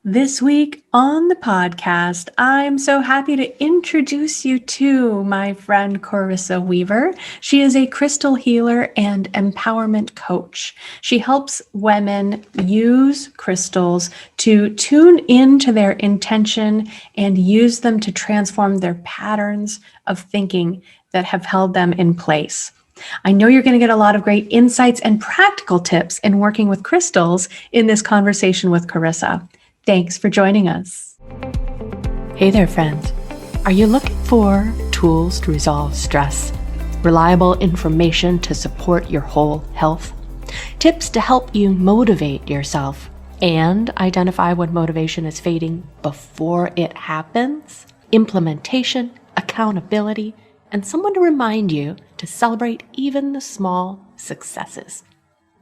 This week on the podcast, I'm so happy to introduce you to my friend Corissa Weaver. She is a crystal healer and empowerment coach. She helps women use crystals to tune into their intention and use them to transform their patterns of thinking that have held them in place. I know you're going to get a lot of great insights and practical tips in working with crystals in this conversation with Corissa. Thanks for joining us. Hey there, friends. Are you looking for tools to resolve stress, reliable information to support your whole health, tips to help you motivate yourself, and identify when motivation is fading before it happens, implementation, accountability, and someone to remind you to celebrate even the small successes?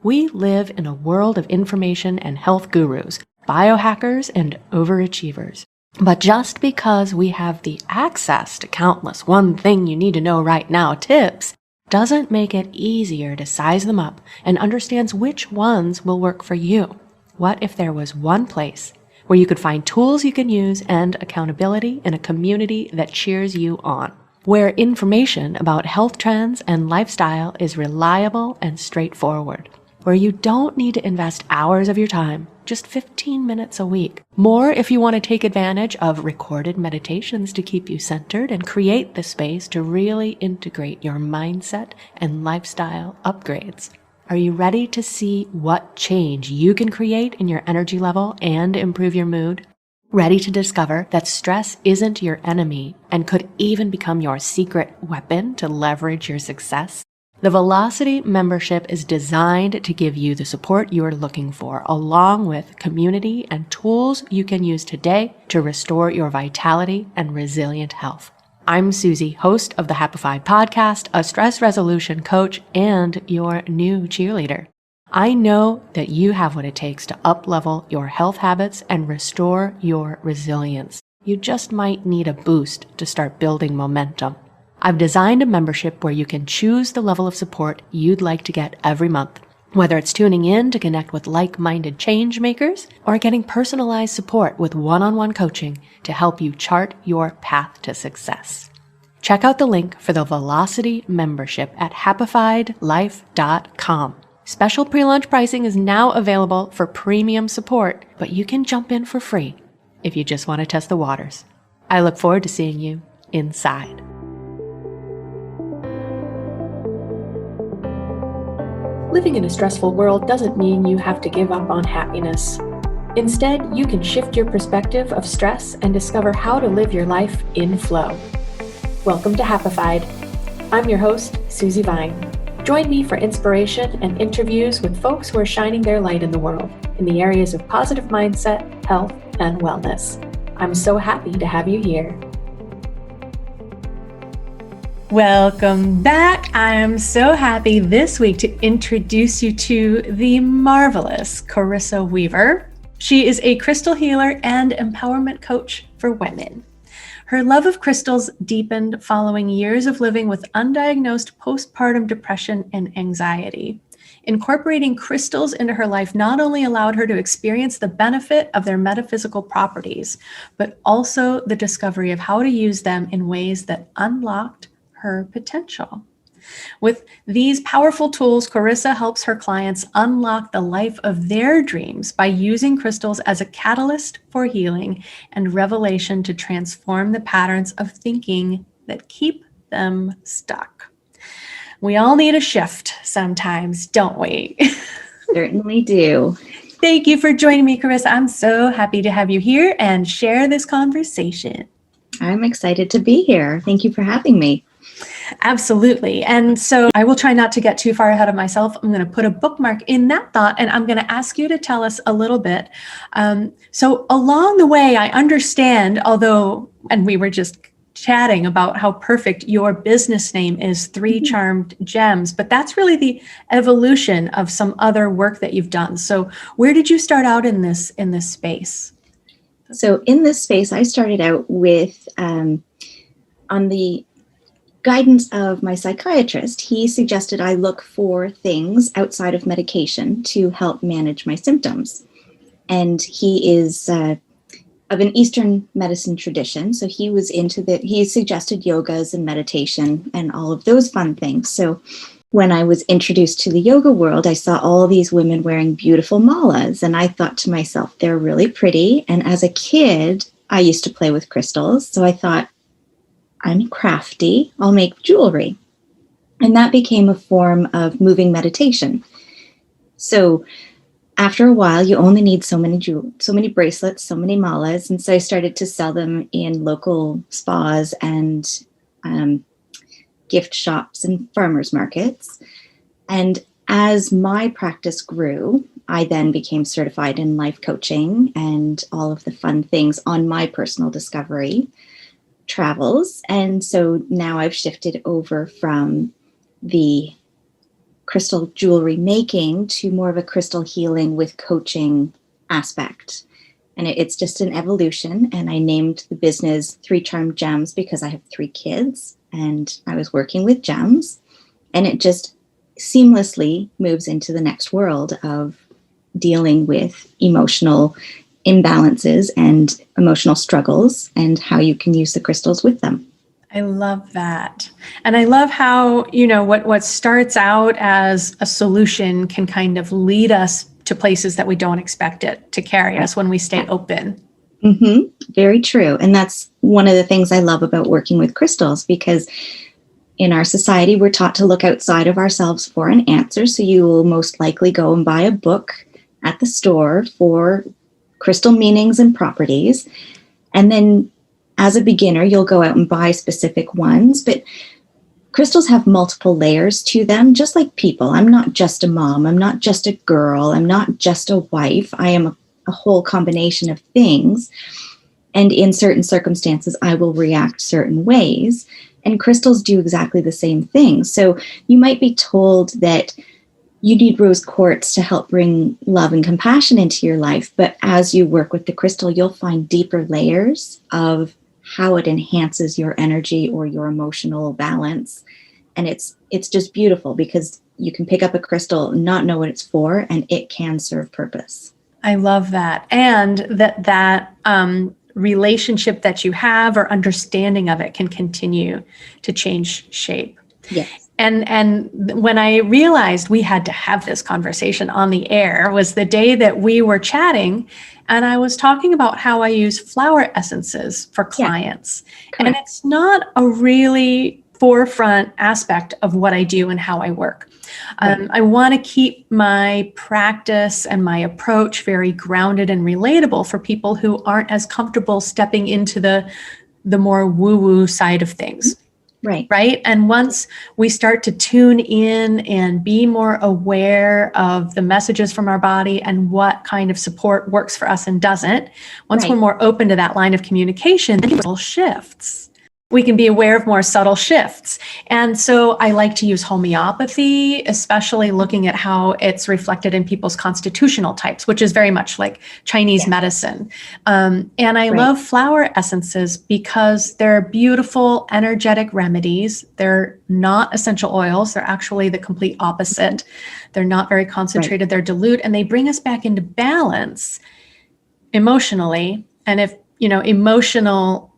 We live in a world of information and health gurus, biohackers, and overachievers. But just because we have the access to countless one thing you need to know right now tips doesn't make it easier to size them up and understand which ones will work for you. What if there was one place where you could find tools you can use and accountability in a community that cheers you on, where information about health trends and lifestyle is reliable and straightforward, where you don't need to invest hours of your time, just 15 minutes a week. More if you want to take advantage of recorded meditations to keep you centered and create the space to really integrate your mindset and lifestyle upgrades. Are you ready to see what change you can create in your energy level and improve your mood? Ready to discover that stress isn't your enemy and could even become your secret weapon to leverage your success? The Velocity membership is designed to give you the support you're looking for, along with community and tools you can use today to restore your vitality and resilient health. I'm Susie, host of the Happify podcast, a stress resolution coach, and your new cheerleader. I know that you have what it takes to up-level your health habits and restore your resilience. You just might need a boost to start building momentum. I've designed a membership where you can choose the level of support you'd like to get every month, whether it's tuning in to connect with like-minded change makers or getting personalized support with one-on-one coaching to help you chart your path to success. Check out the link for the Velocity membership at happifiedlife.com. Special pre-launch pricing is now available for premium support, but you can jump in for free if you just want to test the waters. I look forward to seeing you inside. Living in a stressful world doesn't mean you have to give up on happiness. Instead, you can shift your perspective of stress and discover how to live your life in flow. Welcome to Happified. I'm your host, Susi Vine. Join me for inspiration and interviews with folks who are shining their light in the world in the areas of positive mindset, health, and wellness. I'm so happy to have you here. Welcome back. I am so happy this week to introduce you to the marvelous Corissa Weaver. She is a crystal healer and empowerment coach for women. Her love of crystals deepened following years of living with undiagnosed postpartum depression and anxiety. Incorporating crystals into her life not only allowed her to experience the benefit of their metaphysical properties, but also the discovery of how to use them in ways that unlocked her potential. With these powerful tools, Corissa helps her clients unlock the life of their dreams by using crystals as a catalyst for healing and revelation to transform the patterns of thinking that keep them stuck. We all need a shift sometimes, don't we? Certainly do. Thank you for joining me, Corissa. I'm so happy to have you here and share this conversation. I'm excited to be here. Thank you for having me. Absolutely. And so I will try not to get too far ahead of myself. I'm going to put a bookmark in that thought, and I'm going to ask you to tell us a little bit. So along the way, I understand, and we were just chatting about how perfect your business name is, Three Charmed Gems, but that's really the evolution of some other work that you've done. So where did you start out in this space? So in this space, I started out with, on the guidance of my psychiatrist, he suggested I look for things outside of medication to help manage my symptoms. And he is of an Eastern medicine tradition. So he suggested yogas and meditation and all of those fun things. So when I was introduced to the yoga world, I saw all these women wearing beautiful malas. And I thought to myself, they're really pretty. And as a kid, I used to play with crystals. So I thought, I'm crafty, I'll make jewelry. And that became a form of moving meditation. So after a while, you only need so many bracelets, so many malas. And so I started to sell them in local spas and gift shops and farmers markets. And as my practice grew, I then became certified in life coaching and all of the fun things on my personal discovery travels. And so now I've shifted over from the crystal jewelry making to more of a crystal healing with coaching aspect. And it's just an evolution. And I named the business 3 Charmed Gems because I have 3 kids and I was working with gems, and it just seamlessly moves into the next world of dealing with emotional imbalances and emotional struggles and how you can use the crystals with them. I love that. And I love how, what starts out as a solution can kind of lead us to places that we don't expect it to carry us when we stay open. Mm-hmm. Very true. And that's one of the things I love about working with crystals, because in our society, we're taught to look outside of ourselves for an answer. So you will most likely go and buy a book at the store for crystal meanings and properties. And then as a beginner, you'll go out and buy specific ones, but crystals have multiple layers to them, just like people. I'm not just a mom. I'm not just a girl. I'm not just a wife. I am a whole combination of things. And in certain circumstances, I will react certain ways. And crystals do exactly the same thing. So you might be told that you need rose quartz to help bring love and compassion into your life. But as you work with the crystal, you'll find deeper layers of how it enhances your energy or your emotional balance. And it's just beautiful because you can pick up a crystal, not know what it's for, and it can serve purpose. I love that. And that relationship that you have or understanding of it can continue to change shape. Yes. And when I realized we had to have this conversation on the air was the day that we were chatting, and I was talking about how I use flower essences for clients. Yeah, and it's not a really forefront aspect of what I do and how I work. Right. I want to keep my practice and my approach very grounded and relatable for people who aren't as comfortable stepping into the more woo-woo side of things. Right. And once we start to tune in and be more aware of the messages from our body and what kind of support works for us and doesn't, once we're more open to that line of communication, then it shifts. We can be aware of more subtle shifts. And so I like to use homeopathy, especially looking at how it's reflected in people's constitutional types, which is very much like Chinese medicine. And I love flower essences because they're beautiful, energetic remedies. They're not essential oils. They're actually the complete opposite. They're not very concentrated. They're dilute, and they bring us back into balance emotionally. And if, emotional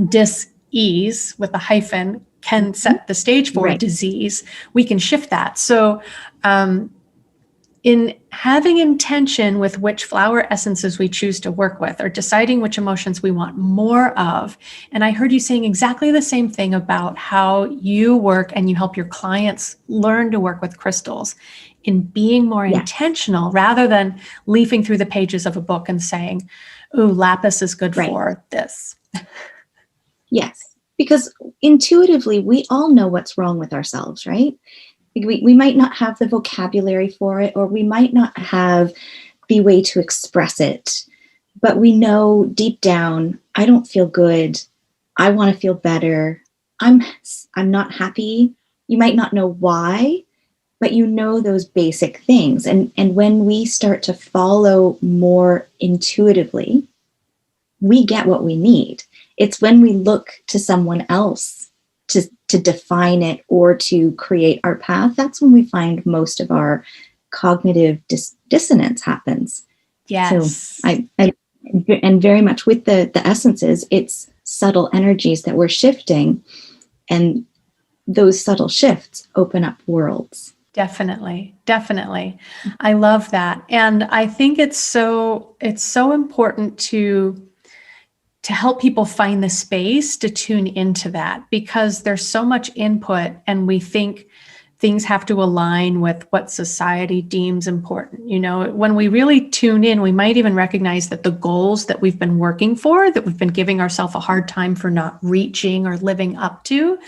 dis-ease with a hyphen can set the stage for disease, we can shift that. So in having intention with which flower essences we choose to work with, or deciding which emotions we want more of. And I heard you saying exactly the same thing about how you work and you help your clients learn to work with crystals, in being more intentional rather than leafing through the pages of a book and saying, ooh, lapis is good for this. Yes, because intuitively, we all know what's wrong with ourselves, right? We might not have the vocabulary for it, or we might not have the way to express it, but we know deep down, I don't feel good. I want to feel better. I'm not happy. You might not know why, but you know those basic things. And when we start to follow more intuitively, we get what we need. It's when we look to someone else to define it or to create our path, that's when we find most of our cognitive dissonance happens. Yes. So And very much with the essences, it's subtle energies that we're shifting, and those subtle shifts open up worlds. Definitely. Definitely. I love that. And I think it's so important to help people find the space to tune into that, because there's so much input and we think things have to align with what society deems important. You know, when we really tune in, we might even recognize that the goals that we've been working for, that we've been giving ourselves a hard time for not reaching or living up to,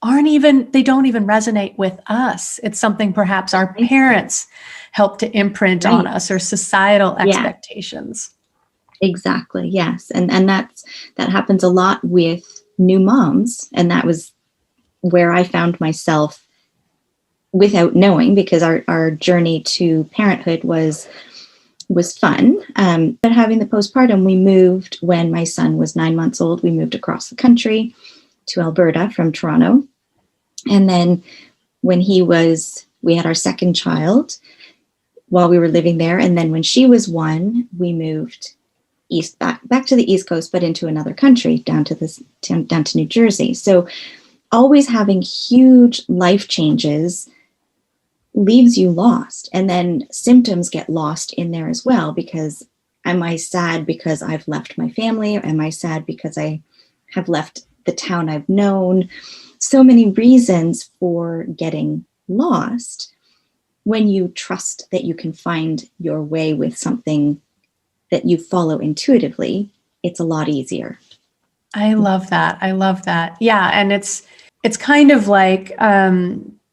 they don't even resonate with us. It's something perhaps our parents helped to imprint on us, or societal expectations. Exactly. Yes. And that happens a lot with new moms. And that was where I found myself without knowing, because our journey to parenthood was fun. But having the postpartum, we moved when my son was 9 months old. We moved across the country to Alberta from Toronto. And then when we had our second child while we were living there. And then when she was 1, we moved back to the East Coast, but into another country, down to New Jersey. So always having huge life changes leaves you lost. And then symptoms get lost in there as well, because am I sad because I've left my family? Or am I sad because I have left the town I've known? So many reasons for getting lost. When you trust that you can find your way with something that you follow intuitively, it's a lot easier. I love that. Yeah. And it's kind of like,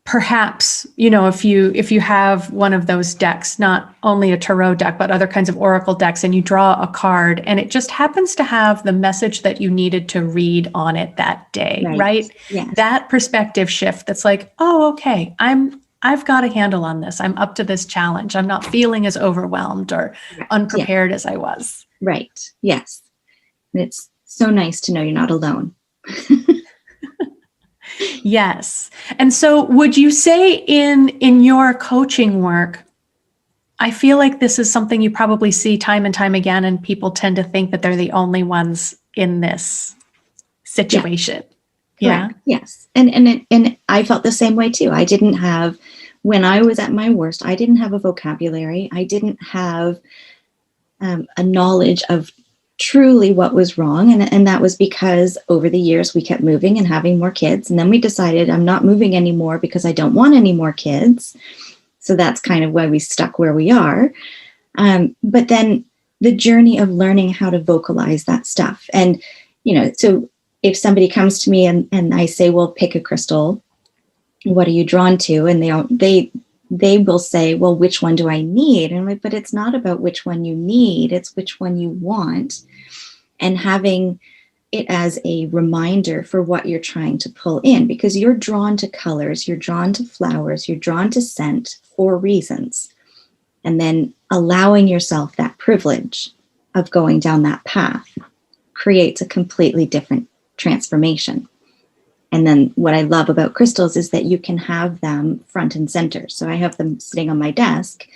perhaps, you know, if you have one of those decks, not only a tarot deck, but other kinds of oracle decks, and you draw a card and it just happens to have the message that you needed to read on it that day, right? Yes. That perspective shift, that's like, oh, okay, I've got a handle on this. I'm up to this challenge. I'm not feeling as overwhelmed or unprepared as I was. Right. Yes. And it's so nice to know you're not alone. Yes. And so would you say in your coaching work, I feel like this is something you probably see time and time again, and people tend to think that they're the only ones in this situation. Yeah. Yes. And I felt the same way too. When I was at my worst, I didn't have a vocabulary. I didn't have a knowledge of truly what was wrong. And that was because over the years we kept moving and having more kids. And then we decided I'm not moving anymore because I don't want any more kids. So that's kind of why we stuck where we are. But then the journey of learning how to vocalize that stuff. And, you know, so if somebody comes to me and I say, well, pick a crystal, what are you drawn to? And they will say, well, which one do I need? And I'm like, but it's not about which one you need, it's which one you want. And having it as a reminder for what you're trying to pull in, because you're drawn to colors, you're drawn to flowers, you're drawn to scent for reasons. And then allowing yourself that privilege of going down that path creates a completely different transformation. And then what I love about crystals is that you can have them front and center. So I have them sitting on my desk.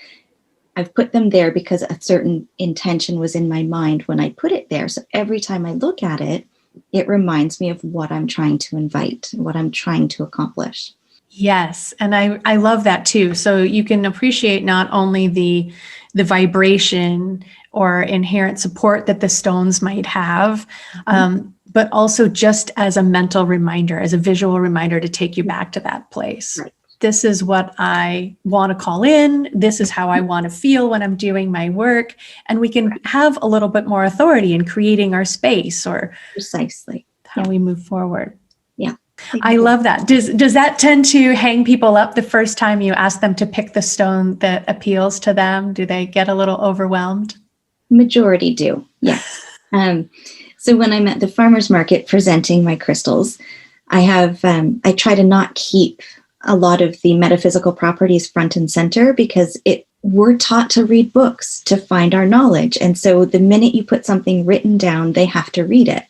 I've put them there because a certain intention was in my mind when I put it there. So every time I look at it, it reminds me of what I'm trying to invite, what I'm trying to accomplish. Yes. And I love that too. So you can appreciate not only the vibration or inherent support that the stones might have, but also just as a mental reminder, as a visual reminder to take you back to that place. Right. This is what I want to call in. This is how I want to feel when I'm doing my work. And we can have a little bit more authority in creating our space, or precisely how we move forward. Yeah. I love that. Does that tend to hang people up the first time you ask them to pick the stone that appeals to them? Do they get a little overwhelmed? Majority do, yes. So when I'm at the farmer's market presenting my crystals, I try to not keep a lot of the metaphysical properties front and center, because we're taught to read books to find our knowledge. And so the minute you put something written down, they have to read it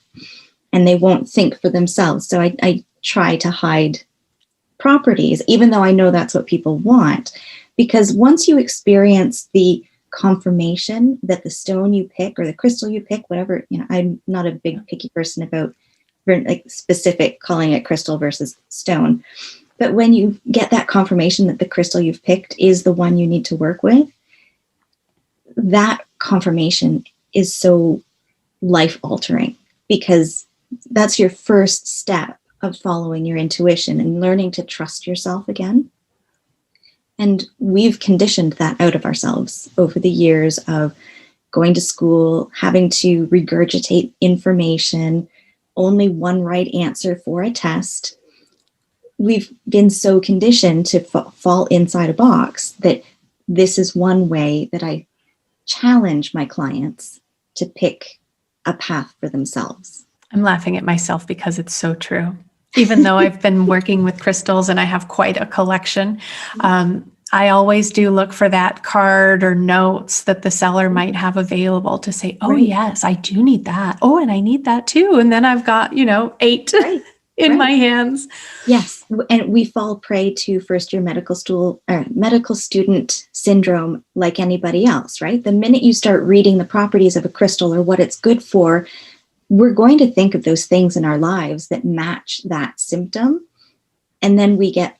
and they won't think for themselves. So I try to hide properties, even though I know that's what people want, because once you experience the confirmation that the stone you pick or the crystal you pick, whatever, I'm not a big picky person about like specific calling it crystal versus stone. But when you get that confirmation that the crystal you've picked is the one you need to work with, that confirmation is so life altering, because that's your first step of following your intuition and learning to trust yourself again. And we've conditioned that out of ourselves over the years of going to school, having to regurgitate information, only one right answer for a test. We've been so conditioned to fall inside a box that this is one way that I challenge my clients to pick a path for themselves. I'm laughing at myself because it's so true. Even though I've been working with crystals and I have quite a collection, I always do look for that card or notes that the seller might have available to say, oh, right. Yes, I do need that. Oh, and I need that too. And then I've got, 8 right. in my hands. Yes. And we fall prey to first-year medical student syndrome like anybody else, right? The minute you start reading the properties of a crystal or what it's good for, we're going to think of those things in our lives that match that symptom. And then we get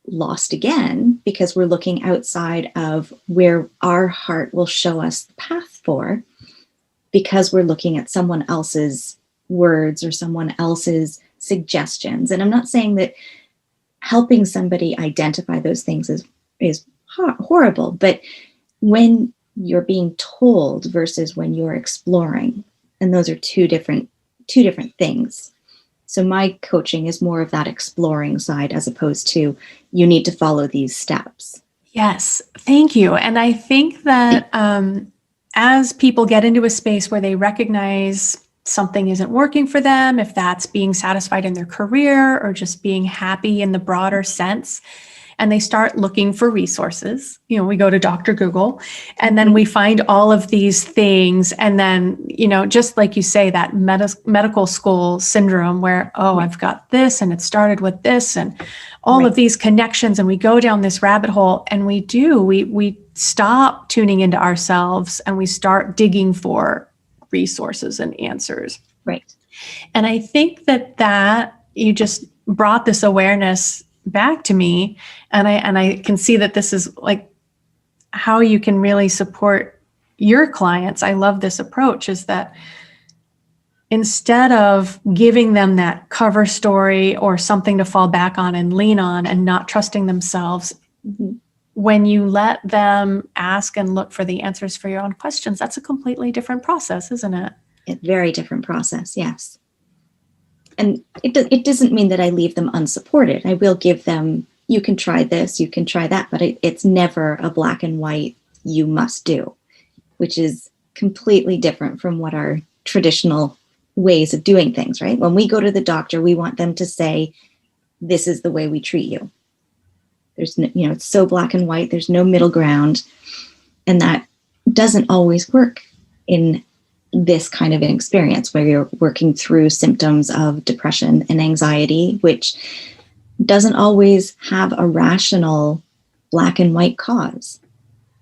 lost again because we're looking outside of where our heart will show us the path for, because we're looking at someone else's words or someone else's suggestions. And I'm not saying that helping somebody identify those things is horrible, but when you're being told versus when you're exploring, and those are two different things. So my coaching is more of that exploring side as opposed to you need to follow these steps. Yes, thank you. And I think that as people get into a space where they recognize something isn't working for them, if that's being satisfied in their career or just being happy in the broader sense, and they start looking for resources, we go to Dr. Google and then we find all of these things. And then, just like you say, that medical school syndrome where, I've got this and it started with this and all right. of these connections. And we go down this rabbit hole and we stop tuning into ourselves and we start digging for resources and answers. Right. And I think that you just brought this awareness back to me. And I can see that this is like how you can really support your clients. I love this approach, is that instead of giving them that cover story or something to fall back on and lean on and not trusting themselves, when you let them ask and look for the answers for your own questions, that's a completely different process, isn't it? A very different process, yes. And it doesn't mean that I leave them unsupported. I will give them, you can try this, you can try that, but it's never a black and white, you must do, which is completely different from what our traditional ways of doing things, right? When we go to the doctor, we want them to say, this is the way we treat you. There's, it's so black and white, there's no middle ground. And that doesn't always work in this kind of an experience where you're working through symptoms of depression and anxiety, which doesn't always have a rational black and white cause.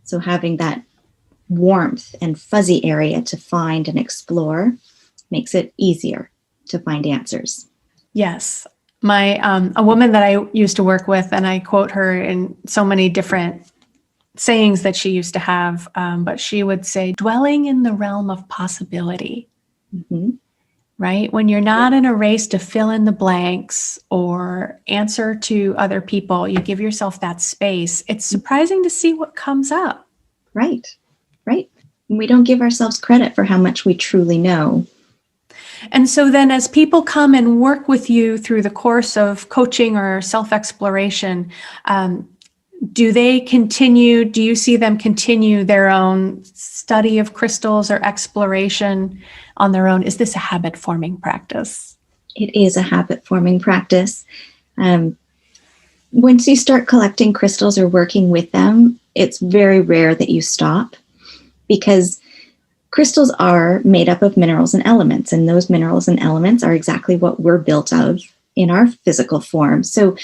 So having that warmth and fuzzy area to find and explore makes it easier to find answers. Yes. A woman that I used to work with, and I quote her in so many different sayings that she used to have, but she would say, dwelling in the realm of possibility, right? When you're not in a race to fill in the blanks or answer to other people, you give yourself that space. It's surprising to see what comes up. Right. We don't give ourselves credit for how much we truly know. And so then as people come and work with you through the course of coaching or self-exploration, do you see them continue their own study of crystals or exploration on their own? Is this a habit-forming practice? It is a habit-forming practice. Once you start collecting crystals or working with them, it's very rare that you stop, because crystals are made up of minerals and elements, and those minerals and elements are exactly what we're built of in our physical form. So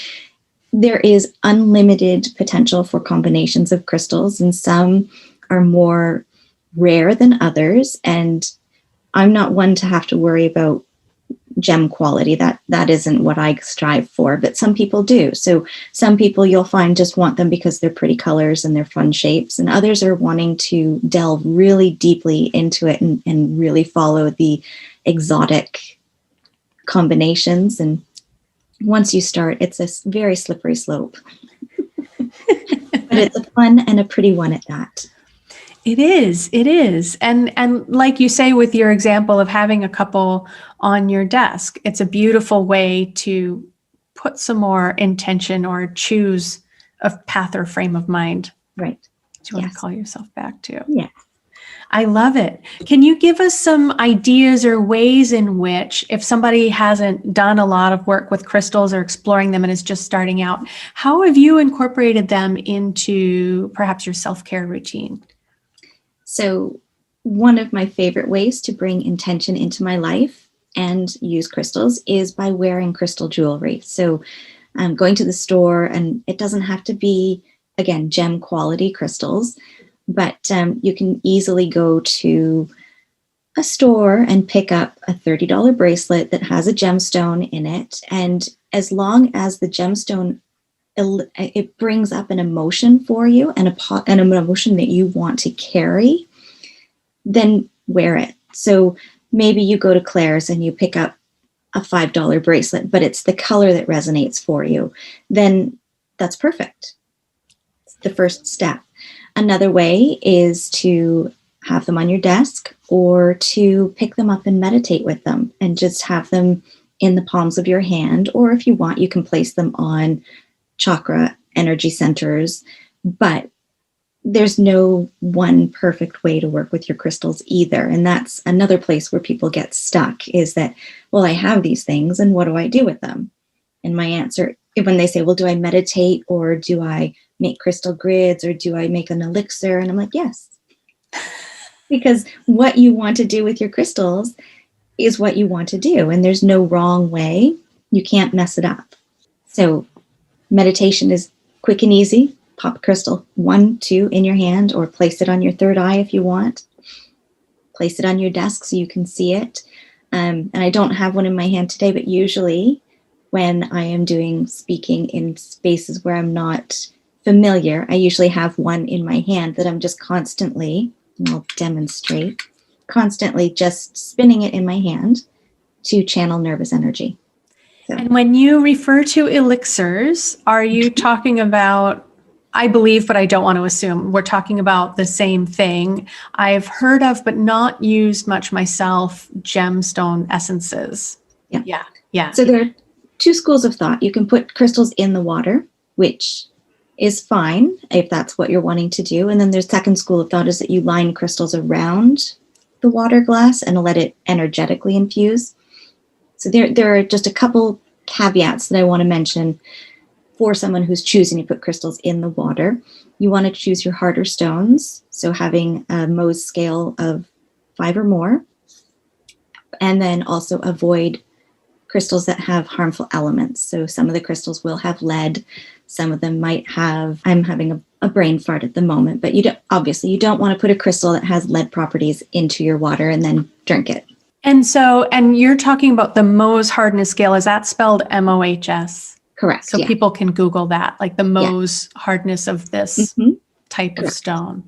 there is unlimited potential for combinations of crystals, and some are more rare than others. And I'm not one to have to worry about gem quality. That isn't what I strive for, but some people do. So some people you'll find just want them because they're pretty colors and they're fun shapes, and others are wanting to delve really deeply into it and really follow the exotic combinations. And once you start, it's a very slippery slope. But it's a fun and a pretty one at that. It is. It is. And like you say, with your example of having a couple on your desk, it's a beautiful way to put some more intention or choose a path or frame of mind. Right. That you want to call yourself back to. Yeah. I love it. Can you give us some ideas or ways in which, if somebody hasn't done a lot of work with crystals or exploring them and is just starting out, how have you incorporated them into perhaps your self-care routine? So one of my favorite ways to bring intention into my life and use crystals is by wearing crystal jewelry. So I'm going to the store, and it doesn't have to be, again, gem quality crystals, but you can easily go to a store and pick up a $30 bracelet that has a gemstone in it. And as long as the gemstone, it brings up an emotion for you and an emotion that you want to carry, then wear it. So maybe you go to Claire's and you pick up a $5 bracelet, but it's the color that resonates for you. Then that's perfect. It's the first step. Another way is to have them on your desk or to pick them up and meditate with them and just have them in the palms of your hand. Or if you want, you can place them on chakra energy centers. But there's no one perfect way to work with your crystals either. And that's another place where people get stuck, is that, well, I have these things and what do I do with them? And my answer, when they say, well, do I meditate or do I make crystal grids or do I make an elixir? And I'm like, yes. Because what you want to do with your crystals is what you want to do. And there's no wrong way. You can't mess it up. So meditation is quick and easy. Pop a crystal 1, 2 in your hand, or place it on your third eye if you want. Place it on your desk so you can see it. And I don't have one in my hand today, but usually when I am doing speaking in spaces where I'm not familiar, I usually have one in my hand that I'm just constantly, and I'll demonstrate, constantly just spinning it in my hand to channel nervous energy. So. And when you refer to elixirs, are you talking about, I believe, but I don't want to assume, we're talking about the same thing. I've heard of, but not used much myself, gemstone essences. Yeah. So there are 2 schools of thought. You can put crystals in the water, which is fine if that's what you're wanting to do. And then there's second school of thought is that you line crystals around the water glass and let it energetically infuse. So there are just a couple caveats that I want to mention for someone who's choosing to put crystals in the water. You want to choose your harder stones, so having a Mohs scale of 5 or more, and then also avoid crystals that have harmful elements. So some of the crystals will have lead, some of them might have, I'm having a brain fart at the moment, but you don't want to put a crystal that has lead properties into your water and then drink it. And you're talking about the Mohs hardness scale. Is that spelled MOHS? Correct. So people can Google that, like the Mohs hardness of this type of stone,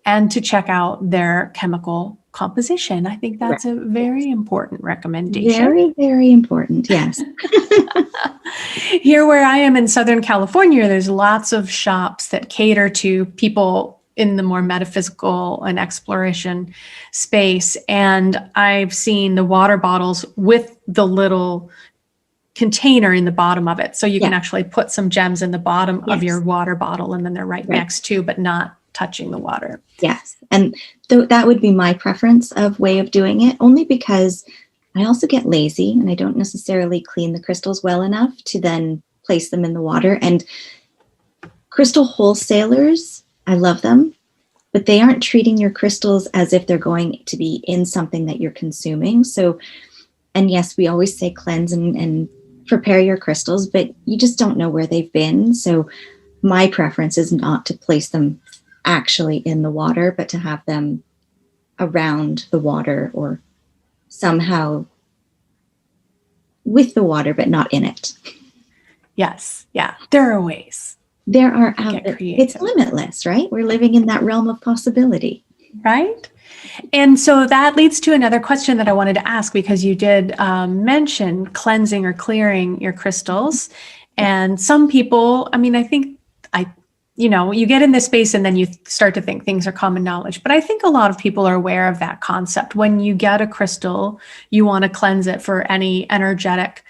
and to check out their chemical composition. I think that's a very important recommendation. Very, very important. Yes. Here where I am in Southern California, there's lots of shops that cater to people in the more metaphysical and exploration space. And I've seen the water bottles with the little container in the bottom of it. So you can actually put some gems in the bottom of your water bottle, and then they're right next to, but not touching the water. Yes. And that would be my preference of way of doing it, only because I also get lazy and I don't necessarily clean the crystals well enough to then place them in the water. And crystal wholesalers, I love them, but they aren't treating your crystals as if they're going to be in something that you're consuming. So, and yes, we always say cleanse and prepare your crystals, but you just don't know where they've been. So my preference is not to place them actually in the water, but to have them around the water or somehow with the water, but not in it. Yes. Yeah. There are ways. There are Get it's creative. limitless, right? We're living in that realm of possibility. Right. And so that leads to another question that I wanted to ask, because you did mention cleansing or clearing your crystals. And some people, I mean, I think you get in this space and then you start to think things are common knowledge. But I think a lot of people are aware of that concept. When you get a crystal, you want to cleanse it for any energetic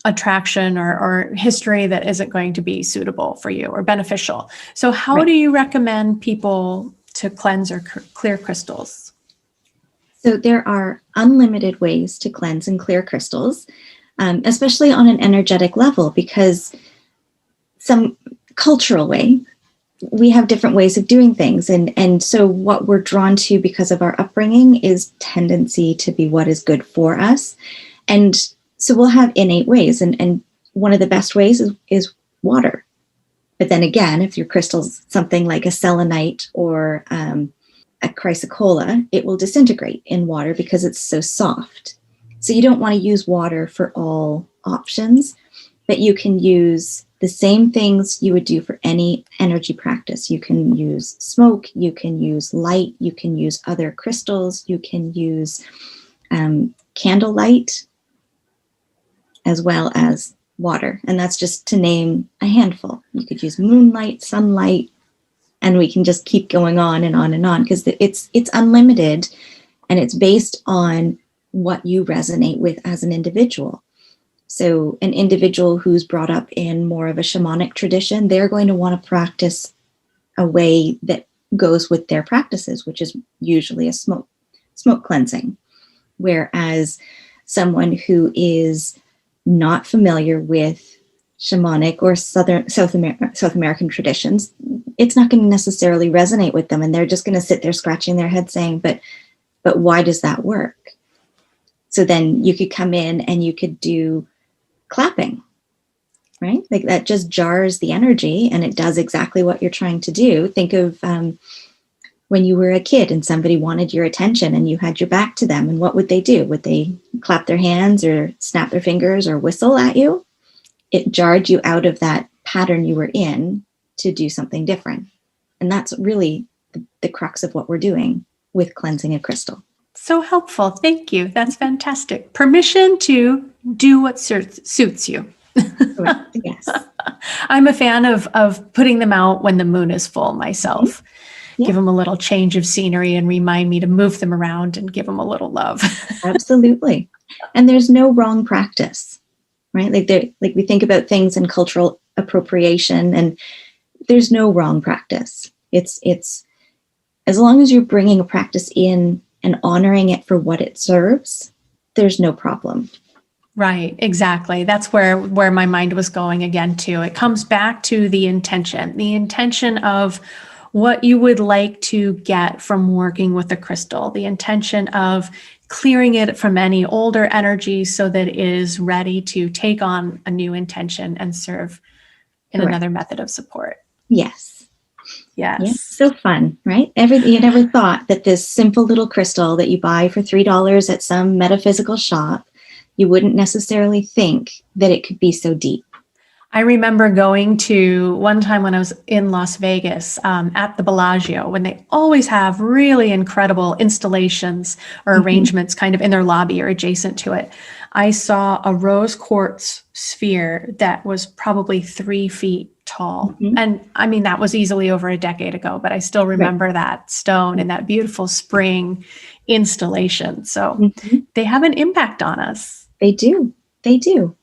attraction or history that isn't going to be suitable for you or beneficial. So how do you recommend people to cleanse or clear crystals? So there are unlimited ways to cleanse and clear crystals, especially on an energetic level, because some cultural way, we have different ways of doing things. And so what we're drawn to because of our upbringing is tendency to be what is good for us. And so we'll have innate ways. And one of the best ways is water. But then again, if your crystal's something like a selenite or a chrysocolla, it will disintegrate in water because it's so soft. So you don't want to use water for all options, but you can use the same things you would do for any energy practice. You can use smoke, you can use light, you can use other crystals, you can use candlelight, as well as water. And that's just to name a handful. You could use moonlight, sunlight, and we can just keep going on and on and on, because it's unlimited, and it's based on what you resonate with as an individual. So an individual who's brought up in more of a shamanic tradition, they're going to want to practice a way that goes with their practices, which is usually a smoke cleansing. Whereas someone who is not familiar with shamanic or South American traditions, it's not going to necessarily resonate with them, and they're just going to sit there scratching their head saying, but why does that work? So then you could come in and you could do clapping, right? Like that just jars the energy, and it does exactly what you're trying to do. Think of when you were a kid and somebody wanted your attention and you had your back to them, and what would they do? Would they clap their hands or snap their fingers or whistle at you? It jarred you out of that pattern you were in to do something different. And that's really the crux of what we're doing with cleansing a crystal. So helpful. Thank you. That's fantastic. Permission to do what suits you. Correct. Yes. I'm a fan of putting them out when the moon is full myself. Yeah. Give them a little change of scenery and remind me to move them around and give them a little love. Absolutely. And there's no wrong practice, right? Like we think about things in cultural appropriation, and there's no wrong practice. It's as long as you're bringing a practice in and honoring it for what it serves, there's no problem. Right, exactly. That's where my mind was going again too. It comes back to the intention of what you would like to get from working with a crystal, the intention of clearing it from any older energy so that it is ready to take on a new intention and serve in Correct. another method of support. Yes. Yes. Yeah, so fun, right? You never thought that this simple little crystal that you buy for $3 at some metaphysical shop, you wouldn't necessarily think that it could be so deep. I remember going to one time when I was in Las Vegas at the Bellagio, when they always have really incredible installations or arrangements kind of in their lobby or adjacent to it. I saw a rose quartz sphere that was probably 3 feet tall. And I mean, that was easily over a decade ago, but I still remember that stone and that beautiful spring installation. So they have an impact on us. They do. They do.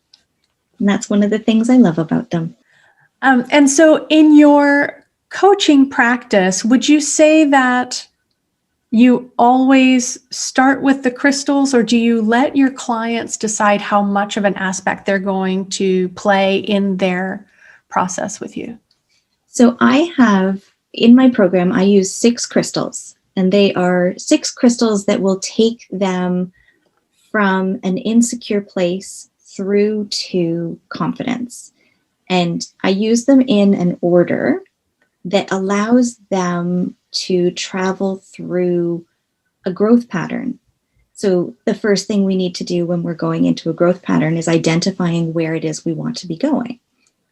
And that's one of the things I love about them. And so in your coaching practice, would you say that you always start with the crystals, or do you let your clients decide how much of an aspect they're going to play in their process with you? So I have, in my program, I use 6 crystals, and they are 6 crystals that will take them from an insecure place through to confidence. And I use them in an order that allows them to travel through a growth pattern. So the first thing we need to do when we're going into a growth pattern is identifying where it is we want to be going.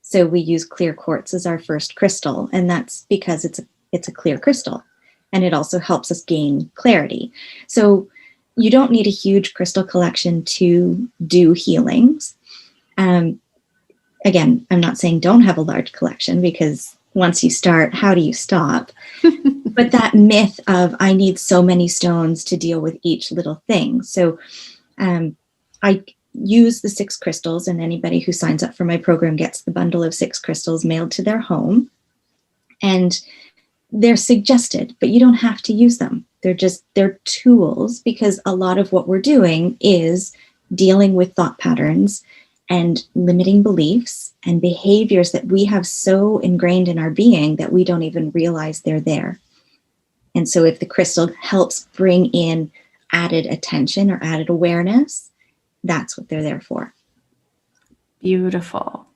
So we use clear quartz as our first crystal, and that's because it's a clear crystal, and it also helps us gain clarity. So you don't need a huge crystal collection to do healings. Again, I'm not saying don't have a large collection, because once you start, how do you stop? But that myth of I need so many stones to deal with each little thing. So I use the 6 crystals, and anybody who signs up for my program gets the bundle of 6 crystals mailed to their home. And they're suggested, but you don't have to use them. They're tools, because a lot of what we're doing is dealing with thought patterns and limiting beliefs and behaviors that we have so ingrained in our being that we don't even realize they're there. And so if the crystal helps bring in added attention or added awareness, that's what they're there for. Beautiful.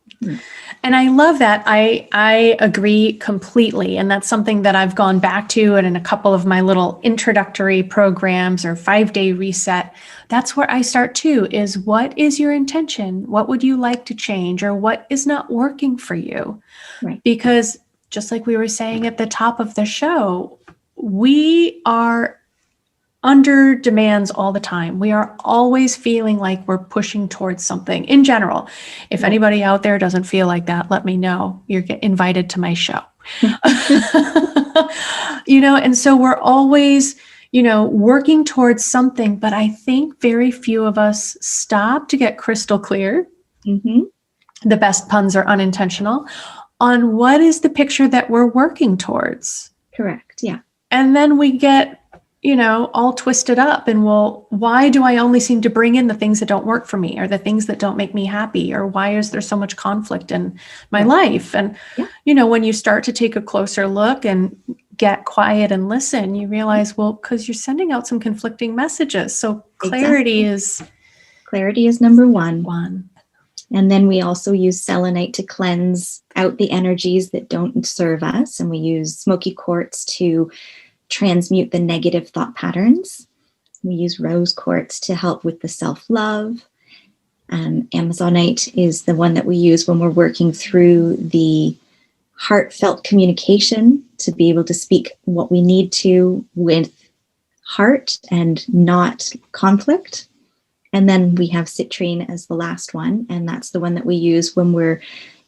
And I love that. I agree completely. And that's something that I've gone back to, and in a couple of my little introductory programs or 5-day reset, that's where I start too, is what is your intention? What would you like to change, or what is not working for you? Right. Because just like we were saying at the top of the show, we are under demands all the time. We are always feeling like we're pushing towards something in general. If anybody out there doesn't feel like that, let me know. You're invited to my show. And so we're always, working towards something, but I think very few of us stop to get crystal clear. Mm-hmm. The best puns are unintentional, on what is the picture that we're working towards. Correct. Yeah. And then we get all twisted up, and why do I only seem to bring in the things that don't work for me, or the things that don't make me happy, or why is there so much conflict in my life? And, when you start to take a closer look and get quiet and listen, you realize, because you're sending out some conflicting messages. So clarity is number one. And then we also use selenite to cleanse out the energies that don't serve us. And we use smoky quartz to transmute the negative thought patterns. We use rose quartz to help with the self-love. Amazonite is the one that we use when we're working through the heartfelt communication, to be able to speak what we need to with heart and not conflict. And then we have citrine as the last one, and that's the one that we use when we're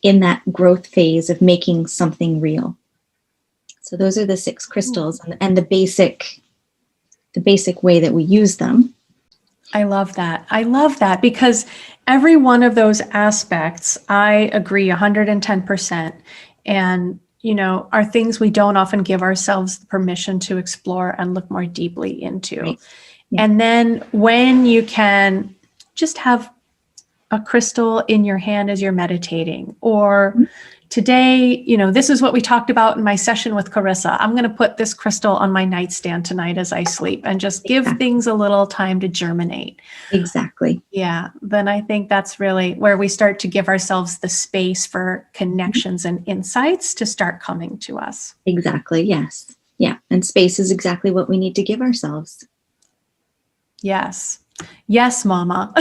in that growth phase of making something real. So those are the 6 crystals, and the basic way that we use them. I love that, because every one of those aspects, I agree 110%. And, are things we don't often give ourselves the permission to explore and look more deeply into. Right. Yeah. And then when you can just have a crystal in your hand as you're meditating, or today, this is what we talked about in my session with Corissa. I'm going to put this crystal on my nightstand tonight as I sleep, and just give things a little time to germinate. Exactly. Yeah. Then I think that's really where we start to give ourselves the space for connections and insights to start coming to us. Exactly. Yes. Yeah. And space is exactly what we need to give ourselves. Yes. Yes, Mama.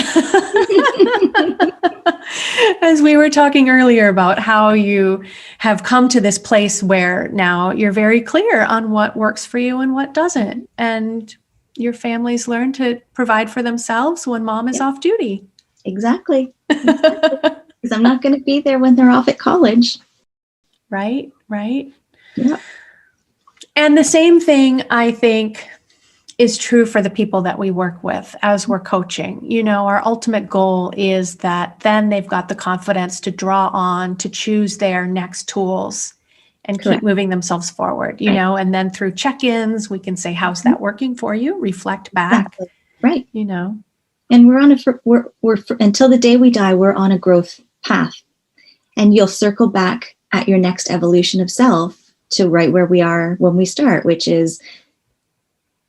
As we were talking earlier about how you have come to this place where now you're very clear on what works for you and what doesn't. And your families learn to provide for themselves when mom is off duty. Exactly. Because I'm not going to be there when they're off at college. Right. Yeah. And the same thing, I think, is true for the people that we work with as we're coaching. Our ultimate goal is that then they've got the confidence to draw on, to choose their next tools and keep moving themselves forward, and then through check-ins, we can say, how's that working for you? Reflect back. Exactly. Right. And we're until the day we die, we're on a growth path, and you'll circle back at your next evolution of self to right where we are when we start, which is,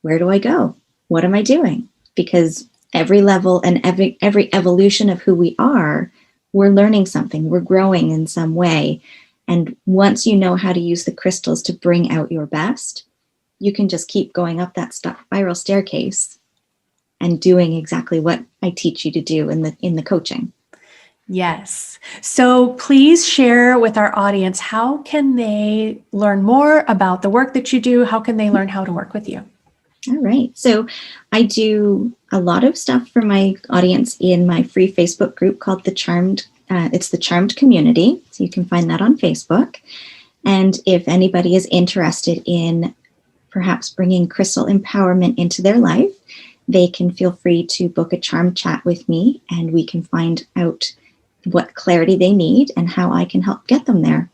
where do I go? What am I doing? Because every level and every evolution of who we are, we're learning something, we're growing in some way. And once you know how to use the crystals to bring out your best, you can just keep going up that spiral staircase and doing exactly what I teach you to do in the coaching. Yes. So please share with our audience, how can they learn more about the work that you do? How can they learn how to work with you? All right. So I do a lot of stuff for my audience in my free Facebook group called it's the Charmed Community. So you can find that on Facebook. And if anybody is interested in perhaps bringing crystal empowerment into their life, they can feel free to book a charm chat with me, and we can find out what clarity they need and how I can help get them there.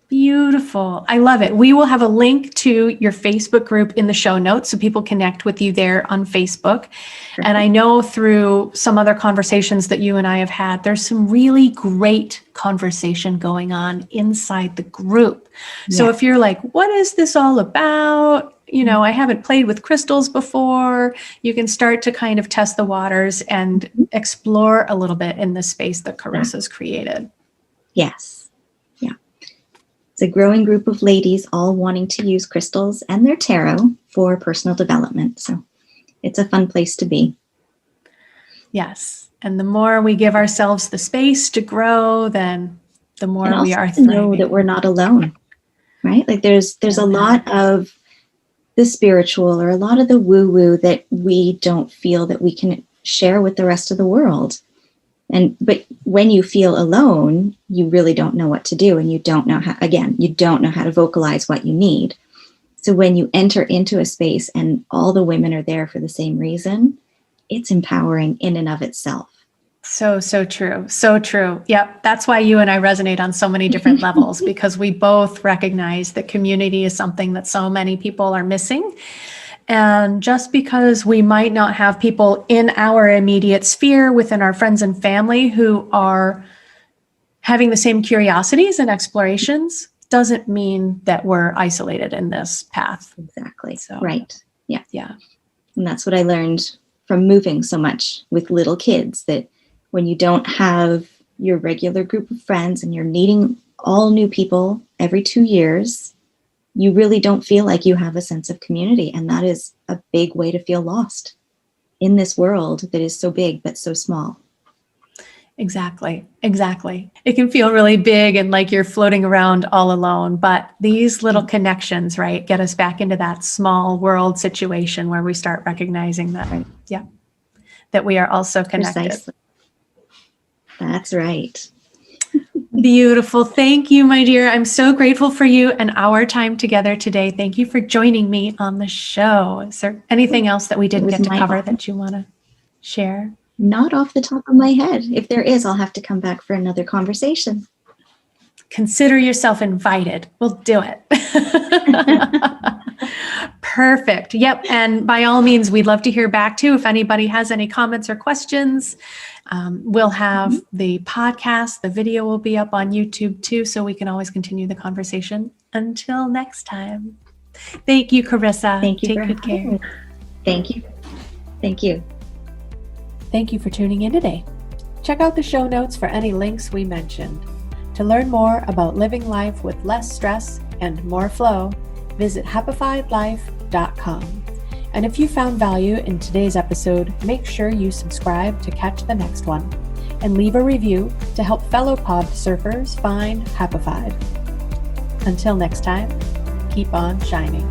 Beautiful. I love it. We will have a link to your Facebook group in the show notes so people connect with you there on Facebook. Perfect. And I know through some other conversations that you and I have had, there's some really great conversation going on inside the group. So Yeah. if you're like, what is this all about? I haven't played with crystals before. You can start to kind of test the waters and explore a little bit in the space that Corissa's created. Yes. Yeah. It's a growing group of ladies all wanting to use crystals and their tarot for personal development. So it's a fun place to be. Yes. And the more we give ourselves the space to grow, then the more we are thriving. Know that we're not alone, right? Like there's a lot of the spiritual or a lot of the woo-woo that we don't feel that we can share with the rest of the world. But when you feel alone, you really don't know what to do, and you don't know how to vocalize what you need. So when you enter into a space and all the women are there for the same reason, it's empowering in and of itself. So true. So true. Yep. That's why you and I resonate on so many different levels, because we both recognize that community is something that so many people are missing. And just because we might not have people in our immediate sphere within our friends and family who are having the same curiosities and explorations doesn't mean that we're isolated in this path. Exactly. So, right. Yeah. Yeah. And that's what I learned from moving so much with little kids, that when you don't have your regular group of friends and you're meeting all new people every 2 years, you really don't feel like you have a sense of community. And that is a big way to feel lost in this world that is so big, but so small. Exactly. It can feel really big and like you're floating around all alone, but these little connections, right, get us back into that small world situation where we start recognizing that, right? Yeah, that we are also connected. Precisely. That's right. Beautiful. Thank you, my dear. I'm so grateful for you and our time together today. Thank you for joining me on the show. Is there anything else that we didn't get to cover that you want to share? Not off the top of my head. If there is, I'll have to come back for another conversation. Consider yourself invited. We'll do it. Perfect. Yep. And by all means, we'd love to hear back too. If anybody has any comments or questions, we'll have the podcast. The video will be up on YouTube too, so we can always continue the conversation. Until next time. Thank you, Corissa. Thank you. Take good care. Thank you. Thank you. Thank you for tuning in today. Check out the show notes for any links we mentioned. To learn more about living life with less stress and more flow, visit happifiedlife.com. And if you found value in today's episode, make sure you subscribe to catch the next one and leave a review to help fellow pod surfers find Happified. Until next time, keep on shining.